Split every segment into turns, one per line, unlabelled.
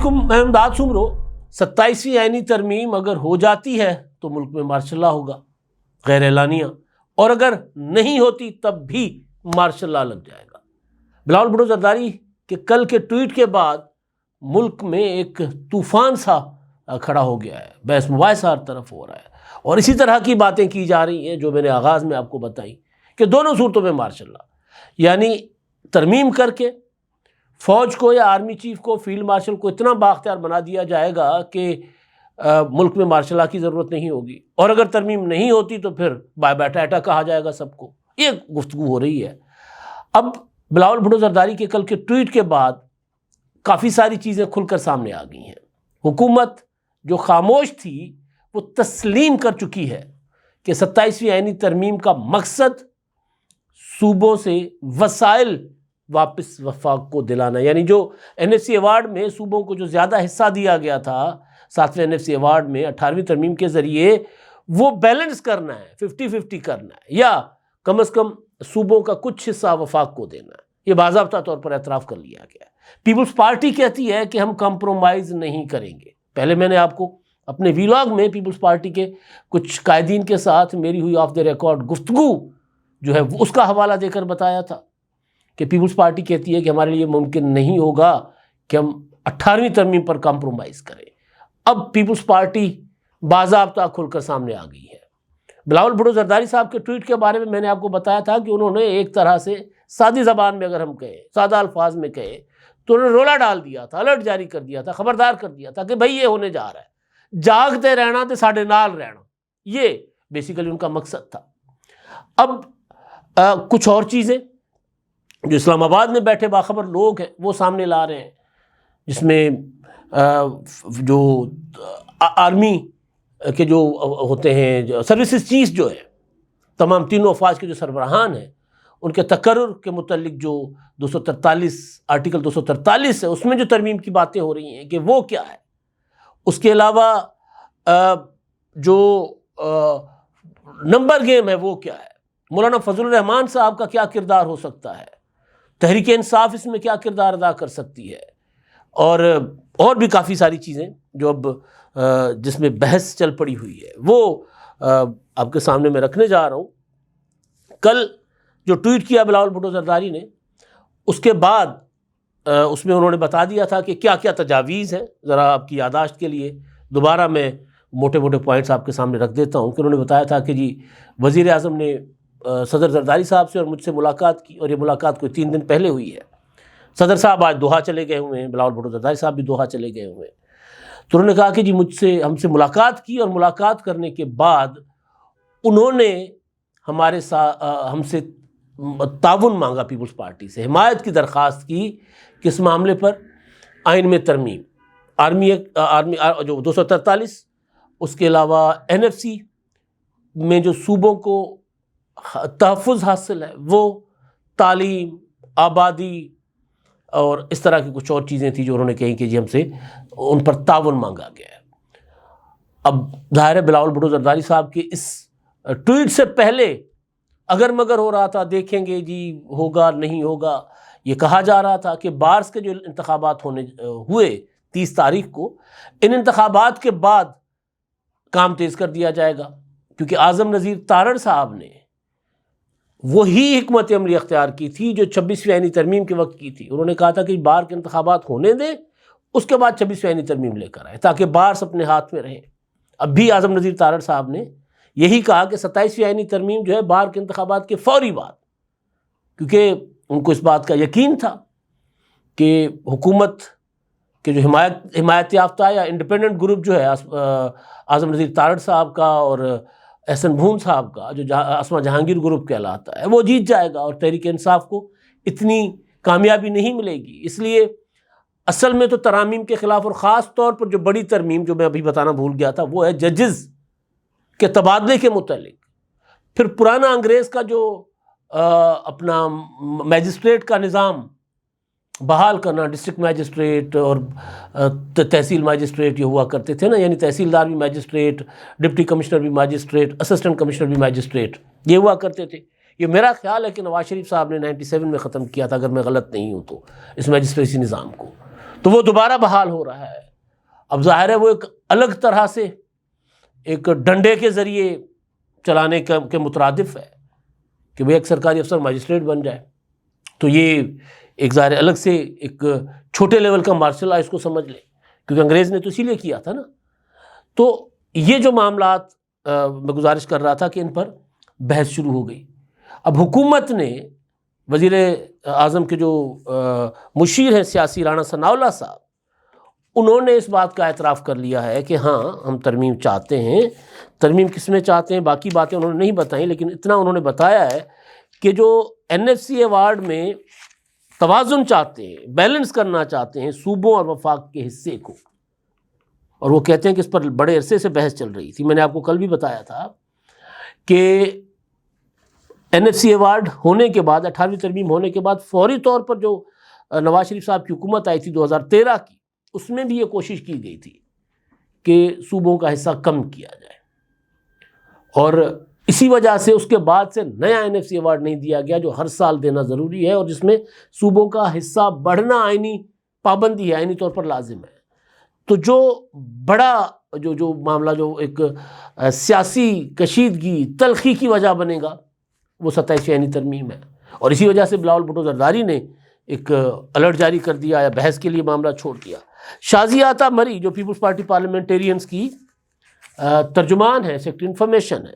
علیکم، میں امداد سمرو۔ 27ویں آئینی ترمیم اگر ہو جاتی ہے تو ملک میں مارشل لا ہوگا غیر اعلانیہ، اور اگر نہیں ہوتی تب بھی مارشل لا لگ جائے گا۔ بلاول بھٹو زرداری کے کل کے ٹویٹ کے بعد ملک میں ایک طوفان سا کھڑا ہو گیا ہے، بحث مباحثہ ہر طرف ہو رہا ہے، اور اسی طرح کی باتیں کی جا رہی ہیں جو میں نے آغاز میں آپ کو بتائی کہ دونوں صورتوں میں مارشل لا، یعنی ترمیم کر کے فوج کو یا آرمی چیف کو، فیلڈ مارشل کو اتنا بااختیار بنا دیا جائے گا کہ ملک میں مارشل لا کی ضرورت نہیں ہوگی، اور اگر ترمیم نہیں ہوتی تو پھر بائی بائی ٹاٹا کہا جائے گا سب کو۔ یہ گفتگو ہو رہی ہے۔ اب بلاول بھٹو زرداری کے کل کے ٹویٹ کے بعد کافی ساری چیزیں کھل کر سامنے آ گئی ہیں۔ حکومت جو خاموش تھی وہ تسلیم کر چکی ہے کہ 27ویں آئینی ترمیم کا مقصد صوبوں سے وسائل واپس وفاق کو دلانا، یعنی جو این ایف سی ایوارڈ میں صوبوں کو جو زیادہ حصہ دیا گیا تھا 7ویں این ایف سی ایوارڈ میں 18ویں ترمیم کے ذریعے، وہ بیلنس کرنا ہے، 50-50 کرنا ہے، یا کم از کم صوبوں کا کچھ حصہ وفاق کو دینا ہے۔ یہ باضابطہ طور پر اعتراف کر لیا گیا ہے۔ پیپلز پارٹی کہتی ہے کہ ہم کمپرومائز نہیں کریں گے۔ پہلے میں نے آپ کو اپنے ویلاگ میں پیپلز پارٹی کے کچھ قائدین کے ساتھ میری ہوئی آف دی ریکارڈ گفتگو جو ہے اس کا حوالہ دے کر بتایا تھا کہ پیپلز پارٹی کہتی ہے کہ ہمارے لیے ممکن نہیں ہوگا کہ ہم 18ویں ترمیم پر کمپرومائز کریں۔ اب پیپلز پارٹی باضابطہ کھل کر سامنے آ گئی ہے۔ بلاول بھٹو زرداری صاحب کے ٹویٹ کے بارے میں نے آپ کو بتایا تھا کہ انہوں نے ایک طرح سے سادی زبان میں اگر ہم کہیں، سادہ الفاظ میں کہیں، تو انہوں نے رولا ڈال دیا تھا، الرٹ جاری کر دیا تھا، خبردار کر دیا تھا کہ بھئی یہ ہونے جا رہا ہے، جاگتے رہنا تے ساڈے نال رہنا۔ یہ بیسیکلی ان کا مقصد تھا۔ اب کچھ اور چیزیں جو اسلام آباد میں بیٹھے باخبر لوگ ہیں وہ سامنے لا رہے ہیں، جس میں جو آرمی کے جو ہوتے ہیں، جو سروسز چیف جو ہے، تمام تینوں افواج کے جو سربراہان ہیں، ان کے تقرر کے متعلق جو 243 آرٹیکل 243 ہے، اس میں جو ترمیم کی باتیں ہو رہی ہیں کہ وہ کیا ہے۔ اس کے علاوہ جو نمبر گیم ہے وہ کیا ہے، مولانا فضل الرحمان صاحب کا کیا کردار ہو سکتا ہے، تحریک انصاف اس میں کیا کردار ادا کر سکتی ہے، اور بھی کافی ساری چیزیں جو اب جس میں بحث چل پڑی ہوئی ہے، وہ آپ کے سامنے میں رکھنے جا رہا ہوں۔ کل جو ٹویٹ کیا بلاول بھٹو زرداری نے، اس کے بعد اس میں انہوں نے بتا دیا تھا کہ کیا کیا تجاویز ہیں۔ ذرا آپ کی یادداشت کے لیے دوبارہ میں موٹے موٹے پوائنٹس آپ کے سامنے رکھ دیتا ہوں کہ انہوں نے بتایا تھا کہ جی وزیر اعظم نے صدر زرداری صاحب سے اور مجھ سے ملاقات کی، اور یہ ملاقات کوئی 3 دن پہلے ہوئی ہے۔ صدر صاحب آج دوحہ چلے گئے ہوئے ہیں، بلاول بھٹو زرداری صاحب بھی دوحہ چلے گئے ہوئے ہیں۔ تو انہوں نے کہا کہ جی ہم سے ملاقات کی، اور ملاقات کرنے کے بعد انہوں نے ہم سے تعاون مانگا، پیپلز پارٹی سے حمایت کی درخواست کی، کس معاملے پر؟ آئین میں ترمیم، آرمی جو 243، اس کے علاوہ این ایف سی میں جو صوبوں کو تحفظ حاصل ہے، وہ تعلیم، آبادی اور اس طرح کی کچھ اور چیزیں تھیں جو انہوں نے کہیں کہ جی ہم سے ان پر تعاون مانگا گیا ہے۔ اب ظاہر ہے بلاول بھٹو زرداری صاحب کے اس ٹویٹ سے پہلے اگر مگر ہو رہا تھا، دیکھیں گے جی ہوگا نہیں ہوگا، یہ کہا جا رہا تھا کہ بارس کے جو انتخابات ہوئے 30 تاریخ کو، ان انتخابات کے بعد کام تیز کر دیا جائے گا، کیونکہ اعظم نذیر تارڑ صاحب نے وہی حکمت عملی اختیار کی تھی جو 26ویں آئینی ترمیم کے وقت کی تھی۔ انہوں نے کہا تھا کہ بار کے انتخابات ہونے دیں، اس کے بعد 26ویں آئینی ترمیم لے کر آئے تاکہ بارس اپنے ہاتھ میں رہیں۔ اب بھی اعظم نذیر تارڑ صاحب نے یہی کہا کہ 27ویں آئینی ترمیم جو ہے بار کے انتخابات کے فوری بعد، کیونکہ ان کو اس بات کا یقین تھا کہ حکومت کے جو حمایت یافتہ یا انڈیپینڈنٹ گروپ جو ہے اعظم نذیر تارڑ صاحب کا اور احسن بھون صاحب کا، جو اسما جہانگیر گروپ کہلاتا ہے، وہ جیت جائے گا، اور تحریک انصاف کو اتنی کامیابی نہیں ملے گی۔ اس لیے اصل میں تو ترامیم کے خلاف، اور خاص طور پر جو بڑی ترمیم جو میں ابھی بتانا بھول گیا تھا، وہ ہے ججز کے تبادلے کے متعلق۔ پھر پرانا انگریز کا جو اپنا میجسٹریٹ کا نظام بحال کرنا، ڈسٹرکٹ میجسٹریٹ اور تحصیل میجسٹریٹ یہ ہوا کرتے تھے نا، یعنی تحصیلدار بھی میجسٹریٹ، ڈپٹی کمشنر بھی میجسٹریٹ، اسسٹنٹ کمشنر بھی میجسٹریٹ، یہ ہوا کرتے تھے۔ یہ میرا خیال ہے کہ نواز شریف صاحب نے 97 میں ختم کیا تھا، اگر میں غلط نہیں ہوں تو، اس میجسٹریسی نظام کو۔ تو وہ دوبارہ بحال ہو رہا ہے. اب ظاہر ہے وہ ایک الگ طرح سے ایک ڈنڈے کے ذریعے چلانے کے مترادف ہے کہ وہ ایک سرکاری افسر مجسٹریٹ بن جائے. تو یہ ایک ظاہر الگ سے ایک چھوٹے لیول کا مارشل لا اس کو سمجھ لیں، کیونکہ انگریز نے تو اسی لیے کیا تھا نا. تو یہ جو معاملات میں گزارش کر رہا تھا کہ ان پر بحث شروع ہو گئی. اب حکومت نے وزیر اعظم کے جو مشیر ہیں سیاسی رانا ثناءاللہ صاحب، انہوں نے اس بات کا اعتراف کر لیا ہے کہ ہاں ہم ترمیم چاہتے ہیں. ترمیم کس میں چاہتے ہیں باقی باتیں انہوں نے نہیں بتائیں، لیکن اتنا انہوں نے بتایا ہے کہ جو NFC ایوارڈ میں توازن چاہتے ہیں، بیلنس کرنا چاہتے ہیں صوبوں اور وفاق کے حصے کو. اور وہ کہتے ہیں کہ اس پر بڑے عرصے سے بحث چل رہی تھی. میں نے آپ کو کل بھی بتایا تھا کہ NFC ایوارڈ ہونے کے بعد، 18ویں ترمیم ہونے کے بعد فوری طور پر جو نواز شریف صاحب کی حکومت آئی تھی 2013 کی، اس میں بھی یہ کوشش کی گئی تھی کہ صوبوں کا حصہ کم کیا جائے. اور اسی وجہ سے اس کے بعد سے نیا NFC ایوارڈ نہیں دیا گیا جو ہر سال دینا ضروری ہے، اور جس میں صوبوں کا حصہ بڑھنا آئینی پابندی ہے، آئینی طور پر لازم ہے. تو جو بڑا جو معاملہ جو ایک سیاسی کشیدگی تلخی کی وجہ بنے گا وہ 27 یعنی ترمیم ہے. اور اسی وجہ سے بلاول بھٹو زرداری نے ایک الرٹ جاری کر دیا یا بحث کے لیے معاملہ چھوڑ دیا. شازیہ عطا مری جو پیپلز پارٹی پارلیمنٹیرینز کی ترجمان ہے، سیکرٹری انفارمیشن ہے،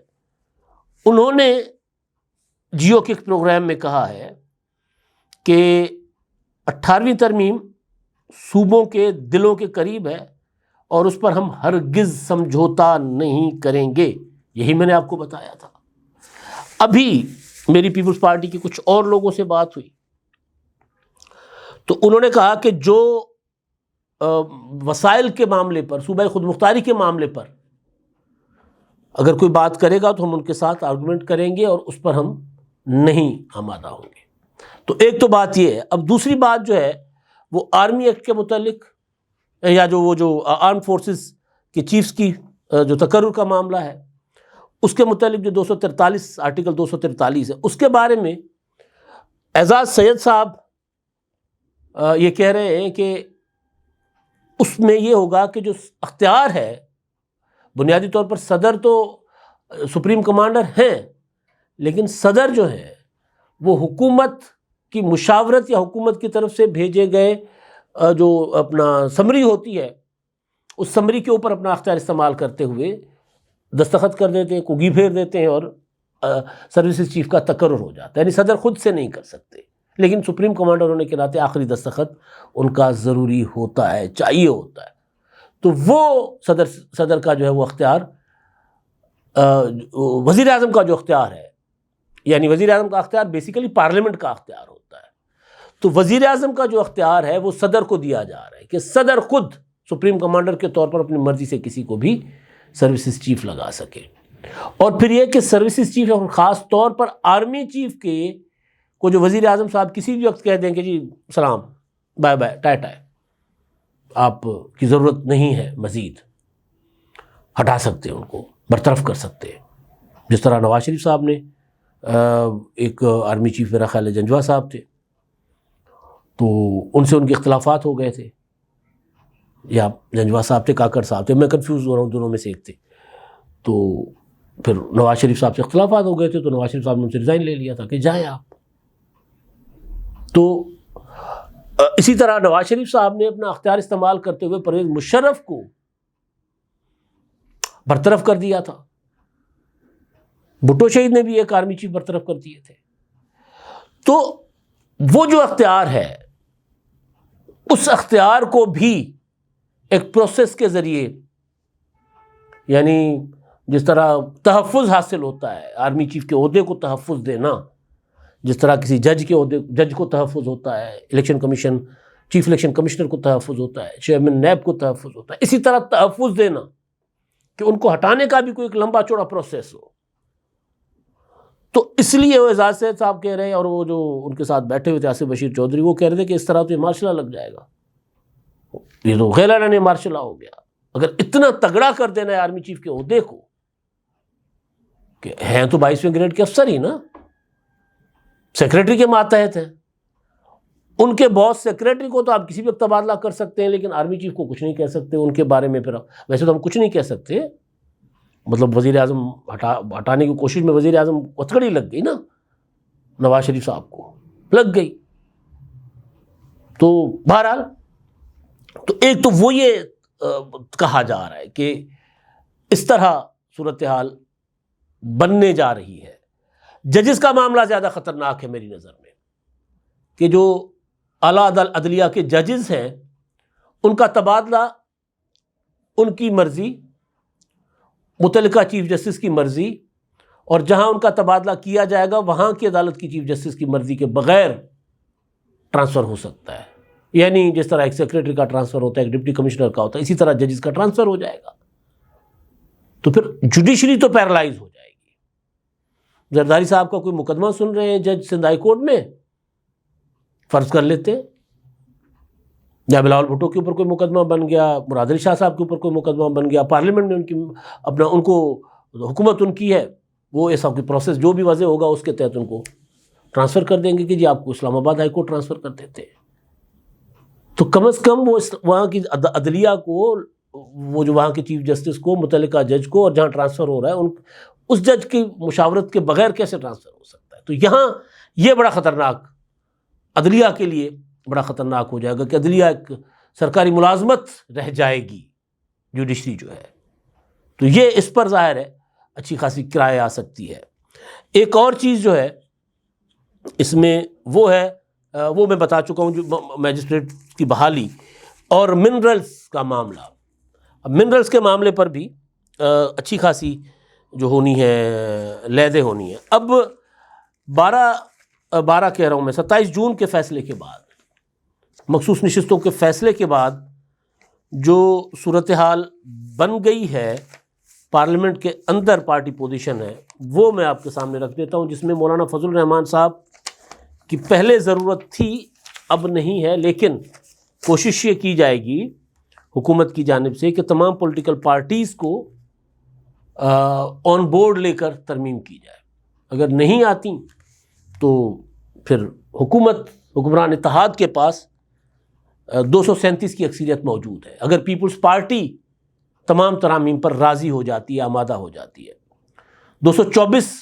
انہوں نے جیو کے پروگرام میں کہا ہے کہ 18ویں ترمیم صوبوں کے دلوں کے قریب ہے اور اس پر ہم ہرگز سمجھوتا نہیں کریں گے. یہی میں نے آپ کو بتایا تھا. ابھی میری پیپلز پارٹی کی کچھ اور لوگوں سے بات ہوئی تو انہوں نے کہا کہ جو وسائل کے معاملے پر، صوبہ خود مختاری کے معاملے پر اگر کوئی بات کرے گا تو ہم ان کے ساتھ آرگومنٹ کریں گے اور اس پر ہم نہیں آمادہ ہوں گے. تو ایک تو بات یہ ہے. اب دوسری بات جو ہے وہ آرمی ایکٹ کے متعلق یا جو آرم فورسز کے چیفز کی جو تقرر کا معاملہ ہے اس کے متعلق جو 243 آرٹیکل 243 ہے، اس کے بارے میں اعزاز سید صاحب یہ کہہ رہے ہیں کہ اس میں یہ ہوگا کہ جو اختیار ہے، بنیادی طور پر صدر تو سپریم کمانڈر ہیں، لیکن صدر جو ہے وہ حکومت کی مشاورت یا حکومت کی طرف سے بھیجے گئے جو اپنا سمری ہوتی ہے اس سمری کے اوپر اپنا اختیار استعمال کرتے ہوئے دستخط کر دیتے ہیں، کگی پھیر دیتے ہیں اور سروسز چیف کا تقرر ہو جاتا ہے. یعنی صدر خود سے نہیں کر سکتے، لیکن سپریم کمانڈر ہونے کے ناطے آخری دستخط ان کا ضروری ہوتا ہے، چاہیے ہوتا ہے. تو وہ صدر کا جو ہے وہ اختیار، وزیر اعظم کا جو اختیار ہے، یعنی وزیر اعظم کا اختیار بیسیکلی پارلیمنٹ کا اختیار ہوتا ہے. تو وزیر اعظم کا جو اختیار ہے وہ صدر کو دیا جا رہا ہے کہ صدر خود سپریم کمانڈر کے طور پر اپنی مرضی سے کسی کو بھی سروسز چیف لگا سکے. اور پھر یہ کہ سروسز چیف اور خاص طور پر آرمی چیف کے کو جو وزیر اعظم صاحب کسی بھی وقت کہہ دیں کہ جی سلام، بائے بائے، ٹائے، آپ کی ضرورت نہیں ہے، مزید ہٹا سکتے ہیں، ان کو برطرف کر سکتے ہیں. جس طرح نواز شریف صاحب نے ایک آرمی چیف میرا خیال ہے جنجوہ صاحب تھے، تو ان سے ان کے اختلافات ہو گئے تھے، یا جنجوہ صاحب تھے کاکڑ صاحب تھے، میں کنفیوز ہو رہا ہوں، دونوں میں سے ایک تھے. تو پھر نواز شریف صاحب سے اختلافات ہو گئے تھے تو نواز شریف صاحب نے ان سے ریزائن لے لیا تھا کہ جائیں آپ. تو اسی طرح نواز شریف صاحب نے اپنا اختیار استعمال کرتے ہوئے پرویز مشرف کو برطرف کر دیا تھا. بھٹو شہید نے بھی ایک آرمی چیف برطرف کر دیے تھے. تو وہ جو اختیار ہے اس اختیار کو بھی ایک پروسیس کے ذریعے، یعنی جس طرح تحفظ حاصل ہوتا ہے آرمی چیف کے عہدے کو تحفظ دینا، جس طرح کسی جج کو تحفظ ہوتا ہے، election commission chief election commissioner کو تحفظ ہوتا ہے، چیئرمین نیب کو تحفظ ہوتا ہے، اسی طرح تحفظ دینا کہ ان کو ہٹانے کا بھی کوئی ایک لمبا چوڑا پروسیس ہو. تو اس لیے وہ اعزاز سید صاحب کہہ رہے ہیں، اور وہ جو ان کے ساتھ بیٹھے ہوئے تھے آصف بشیر چودھری، وہ کہہ رہے تھے کہ اس طرح تو یہ مارشل لا لگ جائے گا، یہ تو غیر اعلانیہ مارشل لا ہو گیا. اگر اتنا تگڑا کر دینا ہے آرمی چیف کے عہدے کو، کہ ہیں تو 22ویں گریڈ کے افسر ہی نا، سیکریٹری کے ماتحت ہیں، ان کے باس سیکریٹری کو تو آپ کسی بھی وقت تبادلہ کر سکتے ہیں، لیکن آرمی چیف کو کچھ نہیں کہہ سکتے ان کے بارے میں. پھر ویسے تو ہم کچھ نہیں کہہ سکتے، مطلب وزیر اعظم ہٹانے کی کوشش میں وزیر اعظم ہتھکڑی لگ گئی نا، نواز شریف صاحب کو لگ گئی. تو بہرحال تو ایک تو وہ یہ کہا جا رہا ہے کہ اس طرح صورتحال بننے جا رہی ہے. ججز کا معاملہ زیادہ خطرناک ہے میری نظر میں، کہ جو اعلیٰ عدلیہ کے ججز ہیں ان کا تبادلہ ان کی مرضی، متعلقہ چیف جسٹس کی مرضی، اور جہاں ان کا تبادلہ کیا جائے گا وہاں کی عدالت کی چیف جسٹس کی مرضی کے بغیر ٹرانسفر ہو سکتا ہے. یعنی جس طرح ایک سیکریٹری کا ٹرانسفر ہوتا ہے، ایک ڈپٹی کمشنر کا ہوتا ہے، اسی طرح ججز کا ٹرانسفر ہو جائے گا. تو پھر جوڈیشری تو پیرالائز ہو جائے گی. زرداری صاحب کا کوئی مقدمہ سن رہے ہیں جج سندھ ہائی کورٹ میں، فرض کر لیتے ہیں، یا بلاول بھٹو کے اوپر کوئی مقدمہ بن گیا، مراد علی شاہ صاحب کے اوپر کوئی مقدمہ بن گیا، پارلیمنٹ میں ان کو حکومت ان کی ہے، وہ ایسا کوئی پروسیس جو بھی وضع ہوگا اس کے تحت ان کو ٹرانسفر کر دیں گے کہ جی آپ کو اسلام آباد ہائی کورٹ ٹرانسفر کر دیتے ہیں. تو کم از کم وہ وہاں کی عدلیہ کو، وہ جو وہاں کے چیف جسٹس کو، متعلقہ جج کو، اور جہاں ٹرانسفر ہو رہا ہے اس جج کی مشاورت کے بغیر کیسے ٹرانسفر ہو سکتا ہے. تو یہاں یہ بڑا خطرناک، عدلیہ کے لیے بڑا خطرناک ہو جائے گا کہ عدلیہ ایک سرکاری ملازمت رہ جائے گی، جوڈیشری جو ہے. تو یہ اس پر ظاہر ہے اچھی خاصی کرائے آ سکتی ہے. ایک اور چیز جو ہے اس میں وہ ہے، وہ میں بتا چکا ہوں، جو میجسٹریٹ کی بحالی اور منرلز کا معاملہ. اب منرلز کے معاملے پر بھی اچھی خاصی جو ہونی ہے لیدیں ہونی ہیں. اب 12 کہہ رہا ہوں میں 27 جون کے فیصلے کے بعد، مخصوص نشستوں کے فیصلے کے بعد جو صورتحال بن گئی ہے پارلیمنٹ کے اندر، پارٹی پوزیشن ہے، وہ میں آپ کے سامنے رکھ دیتا ہوں، جس میں مولانا فضل الرحمان صاحب کی پہلے ضرورت تھی، اب نہیں ہے، لیکن کوشش یہ کی جائے گی حکومت کی جانب سے کہ تمام پولیٹیکل پارٹیز کو آن بورڈ لے کر ترمیم کی جائے. اگر نہیں آتی تو پھر حکمران اتحاد کے پاس 237 کی اکثریت موجود ہے. اگر پیپلز پارٹی تمام ترامیم پر راضی ہو جاتی ہے، آمادہ ہو جاتی ہے، 224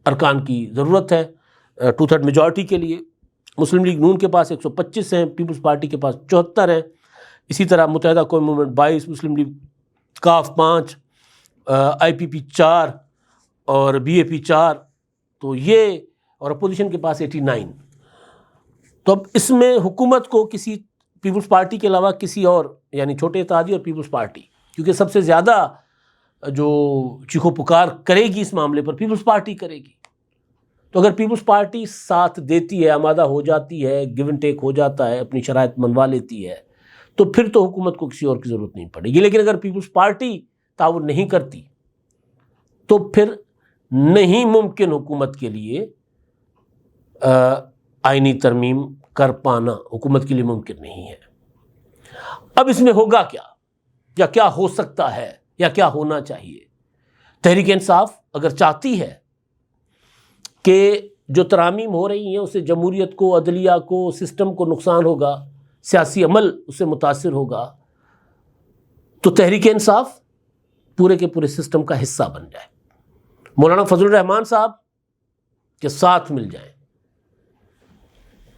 ارکان کی ضرورت ہے 2/3 میجورٹی کے لیے. مسلم لیگ نون کے پاس 125 ہیں، پیپلز پارٹی کے پاس 74 ہیں. اسی طرح متحدہ قومی موومنٹ 22، مسلم لیگ کاف 5، آئی پی پی 4 اور بی اے پی 4، تو یہ، اور اپوزیشن کے پاس 89. تو اب اس میں حکومت کو کسی پیپلز پارٹی کے علاوہ کسی اور، یعنی چھوٹے اتحادی اور پیپلز پارٹی، کیونکہ سب سے زیادہ جو چیخو پکار کرے گی اس معاملے پر پیپلز پارٹی کرے گی. تو اگر پیپلز پارٹی ساتھ دیتی ہے، آمادہ ہو جاتی ہے، گیو اینڈ ٹیک ہو جاتا ہے، اپنی شرائط منوا لیتی ہے، تو پھر تو حکومت کو کسی اور کی ضرورت نہیں پڑے گی. لیکن اگر پیپلز پارٹی تعاون نہیں کرتی تو پھر نہیں ممکن حکومت کے لیے آئینی ترمیم کر پانا، حکومت کے لیے ممکن نہیں ہے. اب اس میں ہوگا کیا، یا کیا ہو سکتا ہے، یا کیا ہونا چاہیے؟ تحریک انصاف اگر چاہتی ہے کہ جو ترامیم ہو رہی ہیں اس سے جمہوریت کو، عدلیہ کو، سسٹم کو نقصان ہوگا، سیاسی عمل اس سے متاثر ہوگا، تو تحریک انصاف پورے کے پورے سسٹم کا حصہ بن جائے، مولانا فضل الرحمان صاحب کے ساتھ مل جائیں،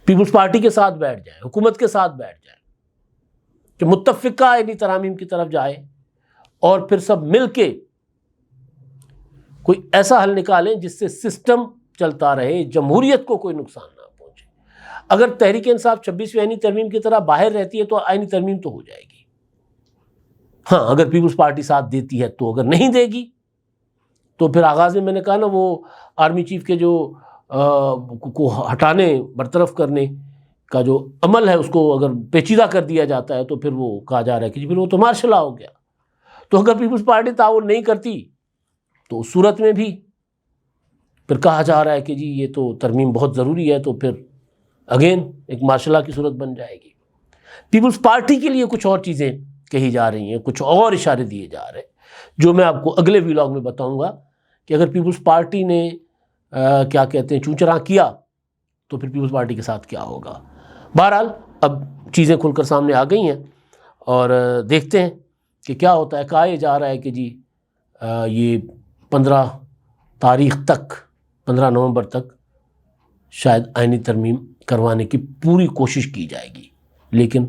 پیپلز پارٹی کے ساتھ بیٹھ جائیں، حکومت کے ساتھ بیٹھ جائیں، کہ متفقہ آئینی ترامیم کی طرف جائے، اور پھر سب مل کے کوئی ایسا حل نکالیں جس سے سسٹم چلتا رہے، جمہوریت کو کوئی نقصان نہ پہنچے. اگر تحریک انصاف 26ویں آئینی ترمیم کی طرح باہر رہتی ہے تو آئینی ترمیم تو ہو جائے گی. ہاں اگر پیپلز پارٹی ساتھ دیتی ہے تو، اگر نہیں دے گی تو پھر آغاز میں نے کہا نا، وہ آرمی چیف کے جو کو ہٹانے، برطرف کرنے کا جو عمل ہے، اس کو اگر پیچیدہ کر دیا جاتا ہے تو پھر وہ کہا جا رہا ہے کہ پھر وہ تو مارشل لا ہو گیا. تو اگر پیپلز پارٹی تعاون نہیں کرتی تو اس صورت میں بھی پھر کہا جا رہا ہے کہ جی یہ تو ترمیم بہت ضروری ہے، تو پھر اگین ایک مارشل لا کی صورت بن جائے گی. پیپلز پارٹی کے لیے کچھ اور چیزیں کہی جا رہی ہیں، کچھ اور اشارے دیے جا رہے ہیں، جو میں آپ کو اگلے ویلاگ میں بتاؤں گا کہ اگر پیپلز پارٹی نے کیا کہتے ہیں چونچرا کیا تو پھر پیپلز پارٹی کے ساتھ کیا ہوگا. بہرحال اب چیزیں کھل کر سامنے آ گئی ہیں اور دیکھتے ہیں کہ کیا ہوتا ہے. کہا یہ جا رہا ہے کہ جی یہ 15 تاریخ تک 15 نومبر تک شاید آئینی ترمیم کروانے کی پوری کوشش کی جائے گی، لیکن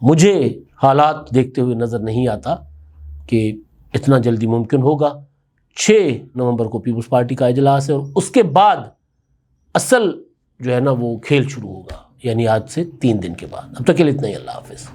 مجھے حالات دیکھتے ہوئے نظر نہیں آتا کہ اتنا جلدی ممکن ہوگا. 6 نومبر کو پیپلز پارٹی کا اجلاس ہے اور اس کے بعد اصل جو ہے نا وہ کھیل شروع ہوگا، یعنی آج سے 3 دن کے بعد. اب تک کے لیے اتنا ہی. اللہ حافظ.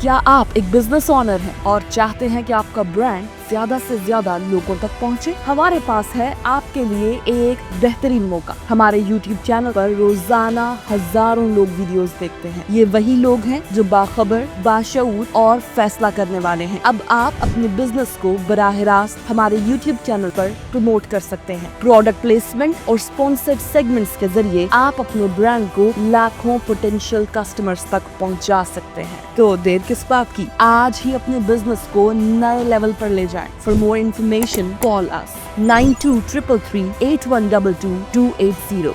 کیا آپ ایک بزنس اونر ہیں اور چاہتے ہیں کہ آپ کا برانڈ زیادہ سے زیادہ لوگوں تک پہنچے؟ ہمارے پاس ہے آپ کے لیے ایک بہترین موقع. ہمارے یوٹیوب چینل پر روزانہ ہزاروں لوگ ویڈیوز دیکھتے ہیں. یہ وہی لوگ ہیں جو باخبر، باشعور اور فیصلہ کرنے والے ہیں. اب آپ اپنے بزنس کو براہ راست ہمارے یوٹیوب چینل پر پروموٹ کر سکتے ہیں. پروڈکٹ پلیسمنٹ اور اسپانسرڈ سیگمنٹس کے ذریعے آپ اپنے برانڈ کو لاکھوں پوٹینشیل کسٹمرز تک پہنچا سکتے ہیں. تو دیر کس بات کی؟ آج ہی اپنے بزنس کو نئے لیول پر لے جائیں. For more information, call us 923338122280.